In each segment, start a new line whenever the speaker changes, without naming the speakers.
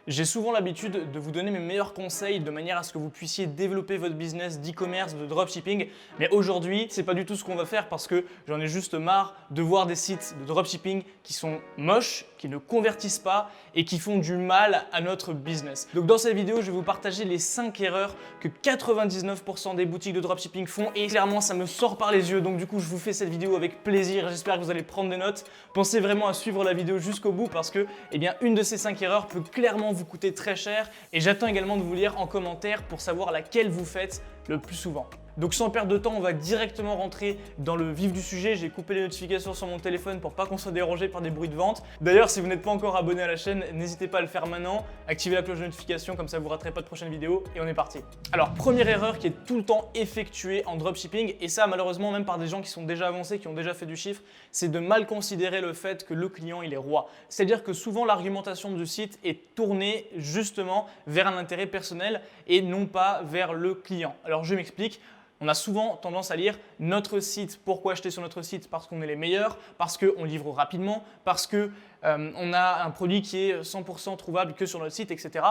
J'ai souvent l'habitude de vous donner mes meilleurs conseils de manière à ce que vous puissiez développer votre business d'e-commerce, de dropshipping. Mais aujourd'hui, c'est pas du tout ce qu'on va faire parce que j'en ai juste marre de voir des sites de dropshipping qui sont moches, qui ne convertissent pas et qui font du mal à notre business. Donc dans cette vidéo, je vais vous partager les 5 erreurs que 99% des boutiques de dropshipping font et clairement ça me sort par les yeux. Donc du coup, je vous fais cette vidéo avec plaisir. J'espère que vous allez prendre des notes. Pensez vraiment à suivre la vidéo jusqu'au bout parce que une de ces 5 erreurs peut clairement vous coûter très cher et j'attends également de vous lire en commentaire pour savoir laquelle vous faites le plus souvent. Donc sans perdre de temps, on va directement rentrer dans le vif du sujet. J'ai coupé les notifications sur mon téléphone pour pas qu'on soit dérangé par des bruits de vente. D'ailleurs, si vous n'êtes pas encore abonné à la chaîne, n'hésitez pas à le faire maintenant. Activez la cloche de notification, comme ça vous raterez pas de prochaines vidéos et on est parti. Alors, première erreur qui est tout le temps effectuée en dropshipping, et ça malheureusement même par des gens qui sont déjà avancés, qui ont déjà fait du chiffre, c'est de mal considérer le fait que le client il est roi. C'est-à-dire que souvent l'argumentation du site est tournée justement vers un intérêt personnel et non pas vers le client. Alors je m'explique. On a souvent tendance à lire notre site. Pourquoi acheter sur notre site? Parce qu'on est les meilleurs, parce qu'on livre rapidement, parce qu'on a un produit qui est 100% trouvable que sur notre site, etc.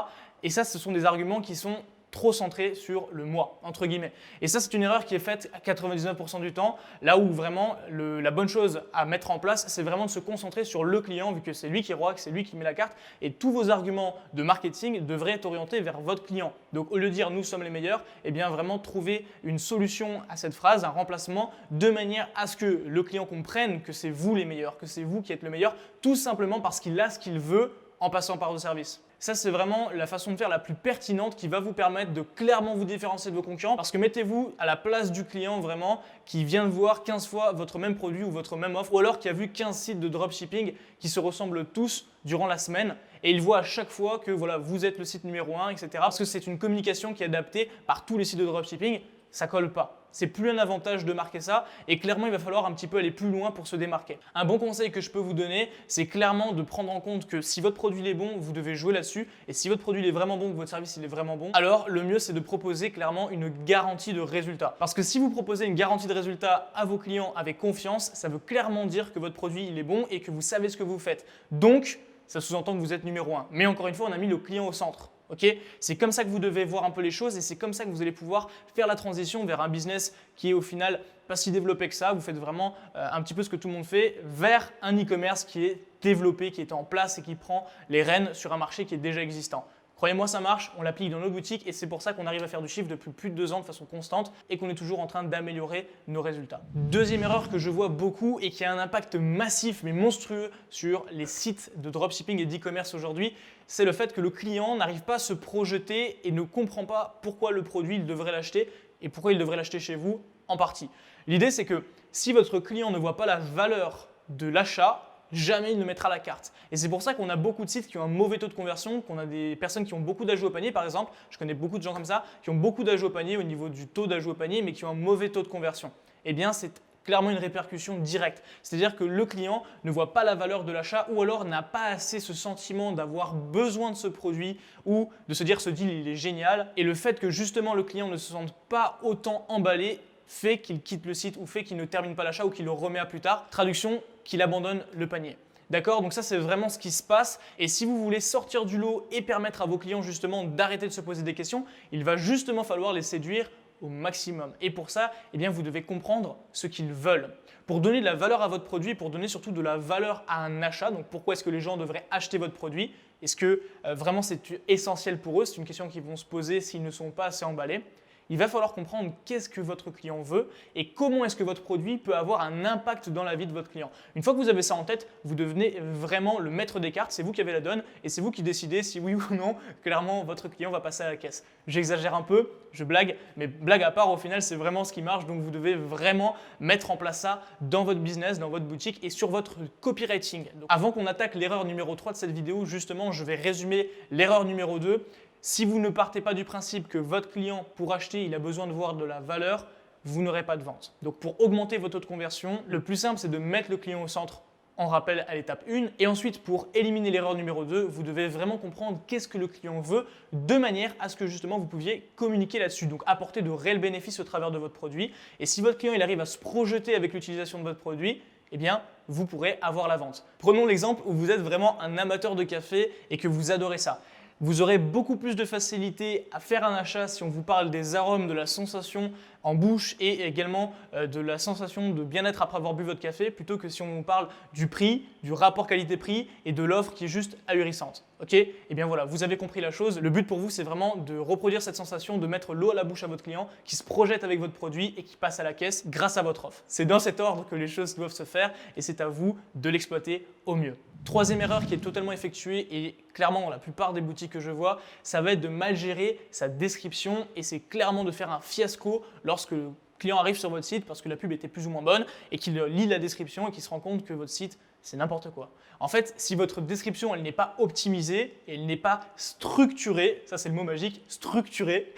Et ça, ce sont des arguments qui sont trop centré sur le moi, entre guillemets. Et ça, c'est une erreur qui est faite à 99% du temps, là où vraiment la bonne chose à mettre en place, c'est vraiment de se concentrer sur le client, vu que c'est lui qui est roi, que c'est lui qui met la carte, et tous vos arguments de marketing devraient être orientés vers votre client. Donc au lieu de dire « nous sommes les meilleurs », eh bien vraiment trouver une solution à cette phrase, un remplacement, de manière à ce que le client comprenne que c'est vous les meilleurs, que c'est vous qui êtes le meilleur, tout simplement parce qu'il a ce qu'il veut en passant par vos services. Ça, c'est vraiment la façon de faire la plus pertinente qui va vous permettre de clairement vous différencier de vos concurrents parce que mettez-vous à la place du client vraiment qui vient de voir 15 fois votre même produit ou votre même offre ou alors qui a vu 15 sites de dropshipping qui se ressemblent tous durant la semaine et il voit à chaque fois que voilà, vous êtes le site numéro 1, etc. Parce que c'est une communication qui est adaptée par tous les sites de dropshipping, ça colle pas. C'est plus un avantage de marquer ça et clairement, il va falloir un petit peu aller plus loin pour se démarquer. Un bon conseil que je peux vous donner, c'est clairement de prendre en compte que si votre produit est bon, vous devez jouer là-dessus et si votre produit est vraiment bon, que votre service il est vraiment bon, alors le mieux c'est de proposer clairement une garantie de résultat. Parce que si vous proposez une garantie de résultat à vos clients avec confiance, ça veut clairement dire que votre produit il est bon et que vous savez ce que vous faites. Donc, ça sous-entend que vous êtes numéro 1. Mais encore une fois, on a mis le client au centre. Okay, c'est comme ça que vous devez voir un peu les choses et c'est comme ça que vous allez pouvoir faire la transition vers un business qui est au final pas si développé que ça. Vous faites vraiment un petit peu ce que tout le monde fait vers un e-commerce qui est développé, qui est en place et qui prend les rênes sur un marché qui est déjà existant. Croyez-moi, ça marche, on l'applique dans nos boutiques et c'est pour ça qu'on arrive à faire du chiffre depuis plus de 2 ans de façon constante et qu'on est toujours en train d'améliorer nos résultats. Deuxième erreur que je vois beaucoup et qui a un impact massif mais monstrueux sur les sites de dropshipping et d'e-commerce aujourd'hui, c'est le fait que le client n'arrive pas à se projeter et ne comprend pas pourquoi le produit il devrait l'acheter et pourquoi il devrait l'acheter chez vous en partie. L'idée c'est que si votre client ne voit pas la valeur de l'achat, jamais il ne mettra la carte. Et c'est pour ça qu'on a beaucoup de sites qui ont un mauvais taux de conversion, qu'on a des personnes qui ont beaucoup d'ajouts au panier par exemple, je connais beaucoup de gens comme ça, qui ont beaucoup d'ajouts au panier au niveau du taux d'ajout au panier, mais qui ont un mauvais taux de conversion. Eh bien, c'est clairement une répercussion directe. C'est-à-dire que le client ne voit pas la valeur de l'achat ou alors n'a pas assez ce sentiment d'avoir besoin de ce produit ou de se dire ce deal il est génial. Et le fait que justement le client ne se sente pas autant emballé fait qu'il quitte le site ou fait qu'il ne termine pas l'achat ou qu'il le remet à plus tard. Traduction, qu'il abandonne le panier. D'accord? Donc ça, c'est vraiment ce qui se passe. Et si vous voulez sortir du lot et permettre à vos clients justement d'arrêter de se poser des questions, il va justement falloir les séduire au maximum. Et pour ça, eh bien, vous devez comprendre ce qu'ils veulent. Pour donner de la valeur à votre produit, pour donner surtout de la valeur à un achat, donc pourquoi est-ce que les gens devraient acheter votre produit? Est-ce que vraiment c'est essentiel pour eux? C'est une question qu'ils vont se poser s'ils ne sont pas assez emballés. Il va falloir comprendre qu'est-ce que votre client veut et comment est-ce que votre produit peut avoir un impact dans la vie de votre client. Une fois que vous avez ça en tête, vous devenez vraiment le maître des cartes, c'est vous qui avez la donne et c'est vous qui décidez si oui ou non, clairement, votre client va passer à la caisse. J'exagère un peu, je blague, mais blague à part, au final, c'est vraiment ce qui marche, donc vous devez vraiment mettre en place ça dans votre business, dans votre boutique et sur votre copywriting. Donc, avant qu'on attaque l'erreur numéro 3 de cette vidéo, justement, je vais résumer l'erreur numéro 2. Si vous ne partez pas du principe que votre client, pour acheter, il a besoin de voir de la valeur, vous n'aurez pas de vente. Donc pour augmenter votre taux de conversion, le plus simple, c'est de mettre le client au centre en rappel à l'étape 1. Et ensuite, pour éliminer l'erreur numéro 2, vous devez vraiment comprendre qu'est-ce que le client veut de manière à ce que justement vous pouviez communiquer là-dessus. Donc apporter de réels bénéfices au travers de votre produit. Et si votre client il arrive à se projeter avec l'utilisation de votre produit, eh bien, vous pourrez avoir la vente. Prenons l'exemple où vous êtes vraiment un amateur de café et que vous adorez ça. Vous aurez beaucoup plus de facilité à faire un achat si on vous parle des arômes, de la sensation en bouche et également de la sensation de bien-être après avoir bu votre café plutôt que si on vous parle du prix, du rapport qualité-prix et de l'offre qui est juste ahurissante. Ok? Et bien voilà, vous avez compris la chose. Le but pour vous, c'est vraiment de reproduire cette sensation, de mettre l'eau à la bouche à votre client qui se projette avec votre produit et qui passe à la caisse grâce à votre offre. C'est dans cet ordre que les choses doivent se faire et c'est à vous de l'exploiter au mieux. Troisième erreur qui est totalement effectuée et clairement dans la plupart des boutiques que je vois, ça va être de mal gérer sa description et c'est clairement de faire un fiasco lorsque le client arrive sur votre site parce que la pub était plus ou moins bonne et qu'il lit la description et qu'il se rend compte que votre site c'est n'importe quoi. En fait, si votre description elle n'est pas optimisée et elle n'est pas structurée, ça c'est le mot magique, structurée,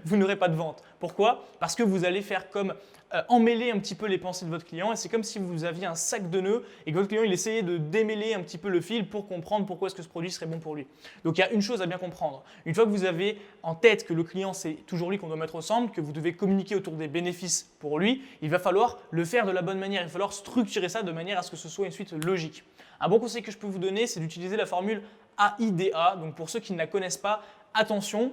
vous n'aurez pas de vente. Pourquoi? Parce que vous allez faire comme emmêler un petit peu les pensées de votre client et c'est comme si vous aviez un sac de nœuds et que votre client il essayait de démêler un petit peu le fil pour comprendre pourquoi est-ce que ce produit serait bon pour lui. Donc il y a une chose à bien comprendre. Une fois que vous avez en tête que le client c'est toujours lui qu'on doit mettre au centre, que vous devez communiquer autour des bénéfices pour lui, il va falloir le faire de la bonne manière, il va falloir structurer ça de manière à ce que ce soit une suite logique. Un bon conseil que je peux vous donner, c'est d'utiliser la formule AIDA. Donc pour ceux qui ne la connaissent pas, attention,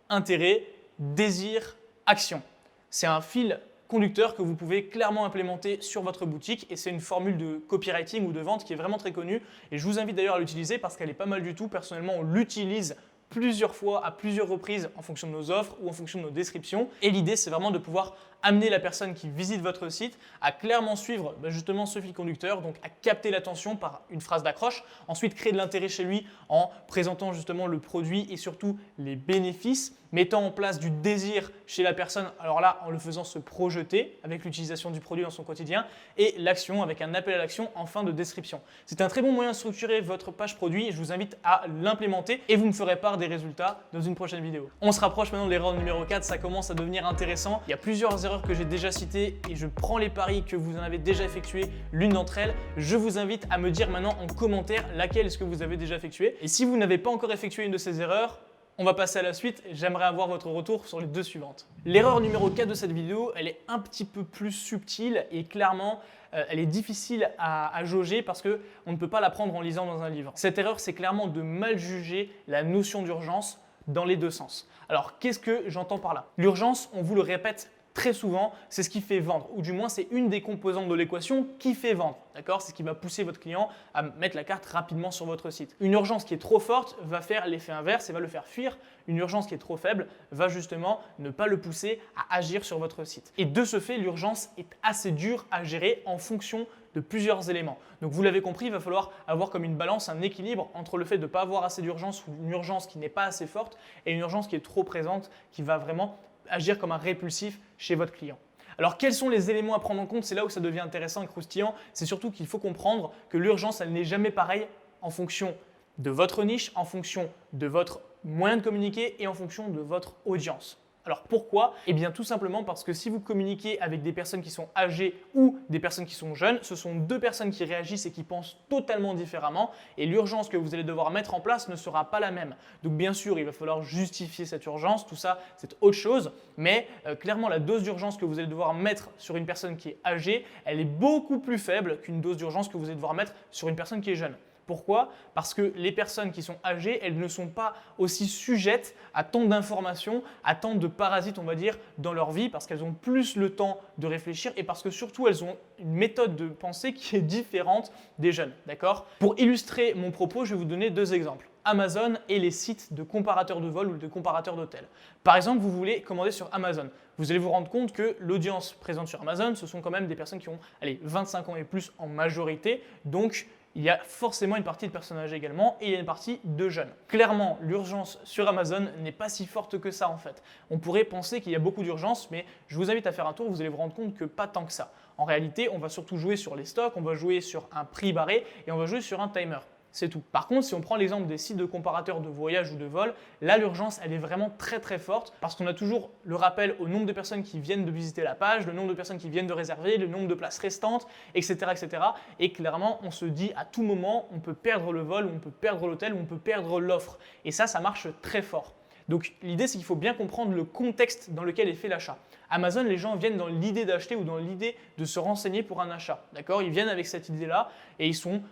intérêt, désir, action. C'est un fil conducteur que vous pouvez clairement implémenter sur votre boutique et c'est une formule de copywriting ou de vente qui est vraiment très connue et je vous invite d'ailleurs à l'utiliser parce qu'elle est pas mal du tout. Personnellement, on l'utilise plusieurs fois, à plusieurs reprises en fonction de nos offres ou en fonction de nos descriptions et l'idée c'est vraiment de pouvoir amener la personne qui visite votre site à clairement suivre justement ce fil conducteur, donc à capter l'attention par une phrase d'accroche, ensuite créer de l'intérêt chez lui en présentant justement le produit et surtout les bénéfices, mettant en place du désir chez la personne, alors là en le faisant se projeter avec l'utilisation du produit dans son quotidien et l'action avec un appel à l'action en fin de description. C'est un très bon moyen de structurer votre page produit et je vous invite à l'implémenter et vous me ferez part des résultats dans une prochaine vidéo. On se rapproche maintenant de l'erreur numéro 4, ça commence à devenir intéressant. Il y a plusieurs erreurs que j'ai déjà citées et je prends les paris que vous en avez déjà effectué l'une d'entre elles. Je vous invite à me dire maintenant en commentaire laquelle est-ce que vous avez déjà effectué. Et si vous n'avez pas encore effectué une de ces erreurs, on va passer à la suite. J'aimerais avoir votre retour sur les deux suivantes. L'erreur numéro 4 de cette vidéo, elle est un petit peu plus subtile et clairement, elle est difficile à jauger parce qu'on ne peut pas la prendre en lisant dans un livre. Cette erreur, c'est clairement de mal juger la notion d'urgence dans les deux sens. Alors, qu'est-ce que j'entends par là? L'urgence, on vous le répète très souvent, c'est ce qui fait vendre, ou du moins c'est une des composantes de l'équation qui fait vendre. D'accord? C'est ce qui va pousser votre client à mettre la carte rapidement sur votre site. Une urgence qui est trop forte va faire l'effet inverse et va le faire fuir. Une urgence qui est trop faible va justement ne pas le pousser à agir sur votre site. Et de ce fait, l'urgence est assez dure à gérer en fonction de plusieurs éléments. Donc vous l'avez compris, il va falloir avoir comme une balance, un équilibre entre le fait de ne pas avoir assez d'urgence ou une urgence qui n'est pas assez forte et une urgence qui est trop présente, qui va vraiment agir comme un répulsif chez votre client. Alors quels sont les éléments à prendre en compte? C'est là où ça devient intéressant et croustillant. C'est surtout qu'il faut comprendre que l'urgence, elle n'est jamais pareille en fonction de votre niche, en fonction de votre moyen de communiquer et en fonction de votre audience. Alors pourquoi? Eh bien tout simplement parce que si vous communiquez avec des personnes qui sont âgées ou des personnes qui sont jeunes, ce sont deux personnes qui réagissent et qui pensent totalement différemment et l'urgence que vous allez devoir mettre en place ne sera pas la même. Donc bien sûr, il va falloir justifier cette urgence, tout ça c'est autre chose, mais clairement la dose d'urgence que vous allez devoir mettre sur une personne qui est âgée, elle est beaucoup plus faible qu'une dose d'urgence que vous allez devoir mettre sur une personne qui est jeune. Pourquoi? Parce que les personnes qui sont âgées, elles ne sont pas aussi sujettes à tant d'informations, à tant de parasites, on va dire, dans leur vie, parce qu'elles ont plus le temps de réfléchir et parce que surtout, elles ont une méthode de pensée qui est différente des jeunes. D'accord? Pour illustrer mon propos, je vais vous donner deux exemples. Amazon et les sites de comparateurs de vol ou de comparateurs d'hôtels. Par exemple, vous voulez commander sur Amazon. Vous allez vous rendre compte que l'audience présente sur Amazon, ce sont quand même des personnes qui ont 25 ans et plus en majorité, donc il y a forcément une partie de personnes âgées également et il y a une partie de jeunes. Clairement, l'urgence sur Amazon n'est pas si forte que ça en fait. On pourrait penser qu'il y a beaucoup d'urgence, mais je vous invite à faire un tour, vous allez vous rendre compte que pas tant que ça. En réalité, on va surtout jouer sur les stocks, on va jouer sur un prix barré et on va jouer sur un timer. C'est tout. Par contre, si on prend l'exemple des sites de comparateurs de voyage ou de vol, là l'urgence elle est vraiment très forte parce qu'on a toujours le rappel au nombre de personnes qui viennent de visiter la page, le nombre de personnes qui viennent de réserver, le nombre de places restantes, etc. etc. Et clairement, on se dit à tout moment, on peut perdre le vol, ou on peut perdre l'hôtel, ou on peut perdre l'offre. Et ça marche très fort. Donc l'idée c'est qu'il faut bien comprendre le contexte dans lequel est fait l'achat. Amazon, les gens viennent dans l'idée d'acheter ou dans l'idée de se renseigner pour un achat. D'accord? Ils viennent avec cette idée-là et ils sont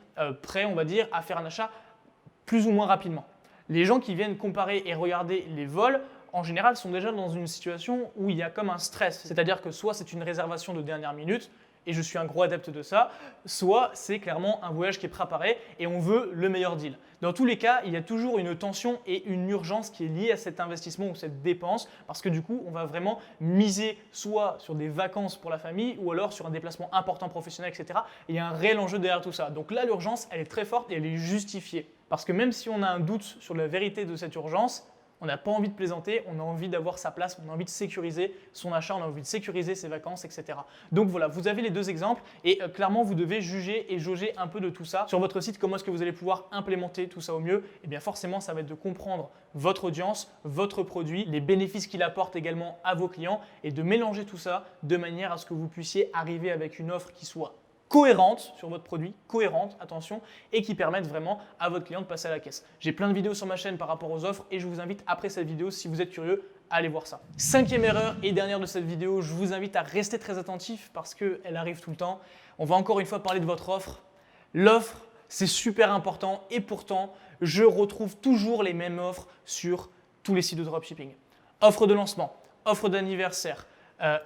prêts, on va dire, à faire un achat plus ou moins rapidement. Les gens qui viennent comparer et regarder les vols, en général, sont déjà dans une situation où il y a comme un stress. C'est-à-dire que soit c'est une réservation de dernière minute, et je suis un gros adepte de ça, soit c'est clairement un voyage qui est préparé et on veut le meilleur deal. Dans tous les cas, il y a toujours une tension et une urgence qui est liée à cet investissement ou cette dépense parce que du coup, on va vraiment miser soit sur des vacances pour la famille ou alors sur un déplacement important professionnel, etc. Et il y a un réel enjeu derrière tout ça. Donc là, l'urgence, elle est très forte et elle est justifiée. Parce que même si on a un doute sur la vérité de cette urgence, on n'a pas envie de plaisanter, on a envie d'avoir sa place, on a envie de sécuriser son achat, on a envie de sécuriser ses vacances, etc. Donc voilà, vous avez les deux exemples et clairement, vous devez juger et jauger un peu de tout ça. Sur votre site, comment est-ce que vous allez pouvoir implémenter tout ça au mieux? Eh bien forcément, ça va être de comprendre votre audience, votre produit, les bénéfices qu'il apporte également à vos clients et de mélanger tout ça de manière à ce que vous puissiez arriver avec une offre qui soit cohérente sur votre produit, cohérente, attention, et qui permettent vraiment à votre client de passer à la caisse. J'ai plein de vidéos sur ma chaîne par rapport aux offres et je vous invite après cette vidéo, si vous êtes curieux, à aller voir ça. Cinquième erreur et dernière de cette vidéo, je vous invite à rester très attentif parce qu'elle arrive tout le temps. On va encore une fois parler de votre offre. L'offre, c'est super important et pourtant, je retrouve toujours les mêmes offres sur tous les sites de dropshipping. Offre de lancement, offre d'anniversaire,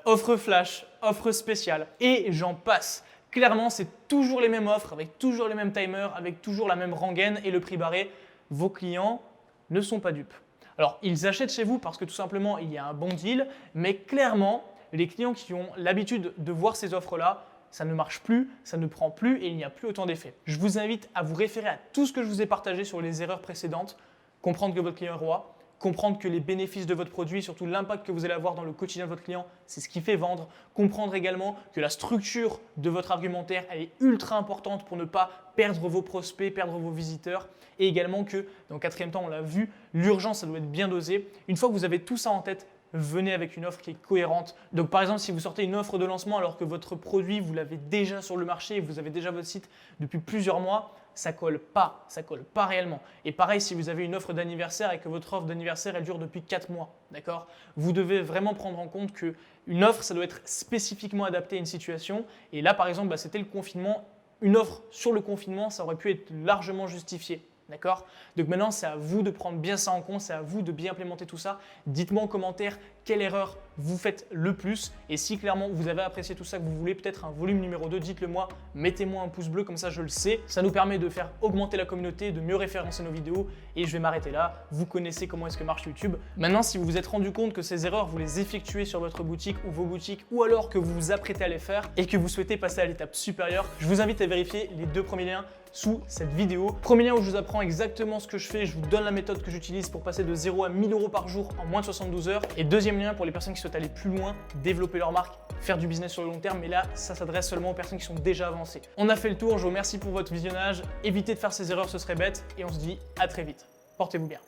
offre flash, offre spéciale et j'en passe. Clairement, c'est toujours les mêmes offres, avec toujours les mêmes timers, avec toujours la même rengaine et le prix barré. Vos clients ne sont pas dupes. Alors, ils achètent chez vous parce que tout simplement, il y a un bon deal, mais clairement, les clients qui ont l'habitude de voir ces offres-là, ça ne marche plus, ça ne prend plus et il n'y a plus autant d'effet. Je vous invite à vous référer à tout ce que je vous ai partagé sur les erreurs précédentes, comprendre que votre client est roi, comprendre que les bénéfices de votre produit, surtout l'impact que vous allez avoir dans le quotidien de votre client, c'est ce qui fait vendre. Comprendre également que la structure de votre argumentaire, elle est ultra importante pour ne pas perdre vos prospects, perdre vos visiteurs. Et également que, dans le quatrième temps, on l'a vu, l'urgence, ça doit être bien dosé. Une fois que vous avez tout ça en tête, venez avec une offre qui est cohérente. Donc par exemple, si vous sortez une offre de lancement alors que votre produit, vous l'avez déjà sur le marché et vous avez déjà votre site depuis plusieurs mois, ça colle pas réellement. Et pareil, si vous avez une offre d'anniversaire et que votre offre d'anniversaire, elle dure depuis 4 mois, d'accord? Vous devez vraiment prendre en compte qu'une offre, ça doit être spécifiquement adapté à une situation. Et là, par exemple, c'était le confinement. Une offre sur le confinement, ça aurait pu être largement justifié. D'accord? Donc maintenant, c'est à vous de prendre bien ça en compte, c'est à vous de bien implémenter tout ça. Dites-moi en commentaire quelle erreur vous faites le plus. Et si clairement vous avez apprécié tout ça, que vous voulez peut-être un volume numéro 2, dites-le moi, mettez-moi un pouce bleu, comme ça je le sais. Ça nous permet de faire augmenter la communauté, de mieux référencer nos vidéos. Et je vais m'arrêter là. Vous connaissez comment est-ce que marche YouTube. Maintenant, si vous vous êtes rendu compte que ces erreurs, vous les effectuez sur votre boutique ou vos boutiques, ou alors que vous vous apprêtez à les faire et que vous souhaitez passer à l'étape supérieure, je vous invite à vérifier les 2 premiers liens sous cette vidéo. Premier lien où je vous apprends exactement ce que je fais, je vous donne la méthode que j'utilise pour passer de 0 à 1000 € par jour en moins de 72 heures. Et deuxième lien pour les personnes qui souhaitent aller plus loin, développer leur marque, faire du business sur le long terme, mais là, ça s'adresse seulement aux personnes qui sont déjà avancées. On a fait le tour, je vous remercie pour votre visionnage. Évitez de faire ces erreurs, ce serait bête. Et on se dit à très vite. Portez-vous bien.